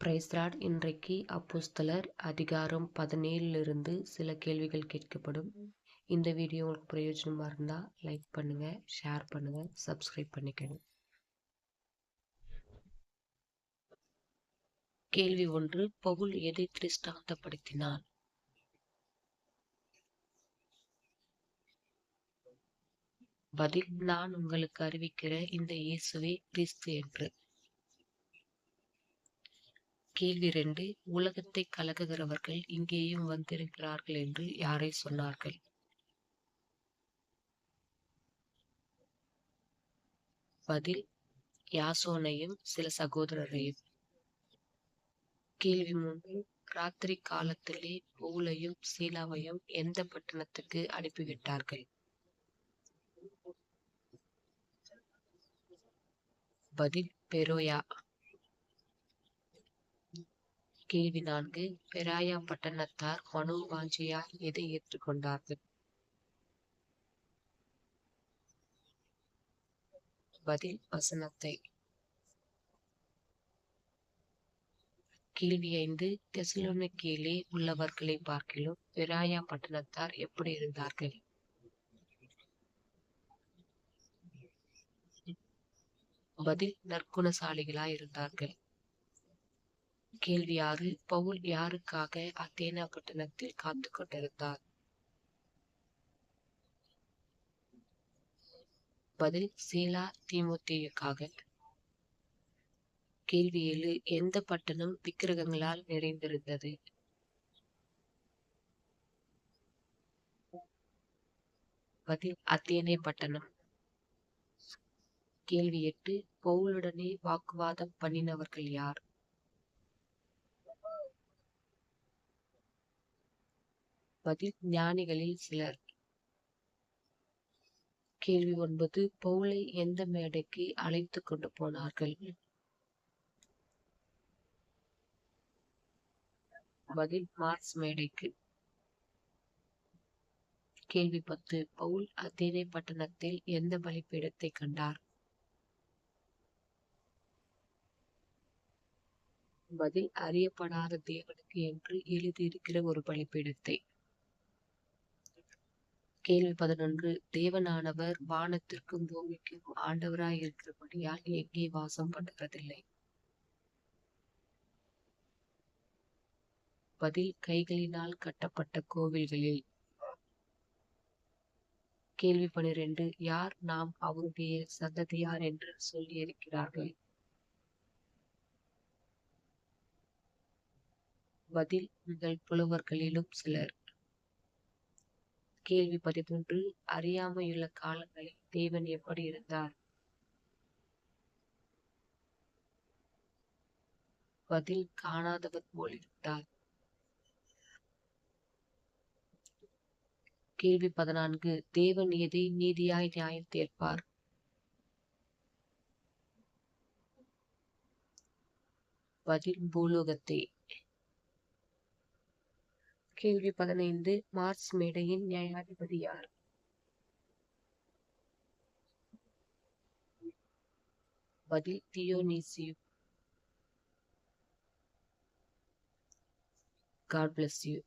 Price Lord. இன்றைக்கு அப்போஸ்தலர் அதிகாரம் 17 சில கேள்விகள் கேட்கப்படும். இந்த வீடியோ உங்களுக்கு பிரயோஜனமா இருந்தா லைக் பண்ணுங்க, ஷேர் பண்ணுங்க, சப்ஸ்கிரைப் பண்ணிக்கணும். கேள்வி 1. பவுல் எதை திருஷ்டாந்தப்படுத்தினார்? பதில்: நான் உங்களுக்கு அறிவிக்கிற இந்த இயேசுவே கிறிஸ்து என்று. கேள்வி 2. உலகத்தை கலக்குகிறவர்கள் இங்கேயும் வந்திருக்கிறார்கள் என்று யாரை சொன்னார்கள்? பதில்: யாசோனையும் சில சகோதரரையும். கேள்வி 3. ராத்திரி காலத்திலே பவுலையும் சீலாவையும் எந்த பட்டணத்துக்கு அனுப்பிவிட்டார்கள்? பதில்: பெரோயா. கேள்வி 4. பெராயா பட்டணத்தார் மனோவாஞ்சையால் எதை ஏற்றுக்கொண்டார்கள்? பதில்: வசனத்தை. கேள்வி 5. தெசலோனிக்கேயிலே உள்ளவர்களை பார்க்கிலும் பெராயா பட்டணத்தார் எப்படி இருந்தார்கள்? பதில்: நற்குணசாலிகளாய் இருந்தார்கள். கேள்வி 6. பவுல் யாருக்காக அத்தேனா பட்டணத்தில் காத்து கொண்டிருந்தார்? பதில்: சீலா, தீமோத்தேயுக்காக. கேள்வி 7. எந்த பட்டணம் விக்கிரகங்களால் நிறைந்திருந்தது? பதில்: அத்தேனே பட்டணம். கேள்வி 8. பவுலுடனே வாக்குவாதம் பண்ணினவர்கள் யார்? பதில்: ஞானிகளில் சிலர். கேள்வி 9. பவுலை எந்த மேடைக்கு அழைத்து கொண்டு போனார்கள்? பதில்: மார்ஸ் மேடைக்கு. கேள்வி 10. பவுல் அத்தேனே பட்டணத்தில் எந்த பலிபீடத்தை கண்டார்? பதில்: அறியப்படாத தேவனுக்கு என்று எழுதியிருக்கிற ஒரு பலிபீடத்தை. கேள்வி 11. தேவனானவர் வானத்திற்கும் பூமிக்கும் ஆண்டவராய் இருக்கிறபடியால் எங்கே வாசம் பண்ணுகிறதில்லை? பதில்: கைகளினால் கட்டப்பட்ட கோவில்களில். கேள்வி 12. யார் நாம் அவருடைய சந்ததியார் என்று சொல்லியிருக்கிறார்கள்? பதில்: உங்கள் புலவர்களிலும் சிலர். கேள்வி 13. அறியாமையுள்ள காலங்களில் தேவன் எப்படி இருந்தார்? பதில்: காணாதவர் போல் இருந்தார். கேள்வி 14. தேவன் எதை நீதியாய் நியாயம் தீர்ப்பார்? பதில்: பூலோகத்தை. கேள்வி 15. மார்ஸ் மேடையின் நியாயாதிபதி யார்? பதில்: தியோனீசியு. God bless you.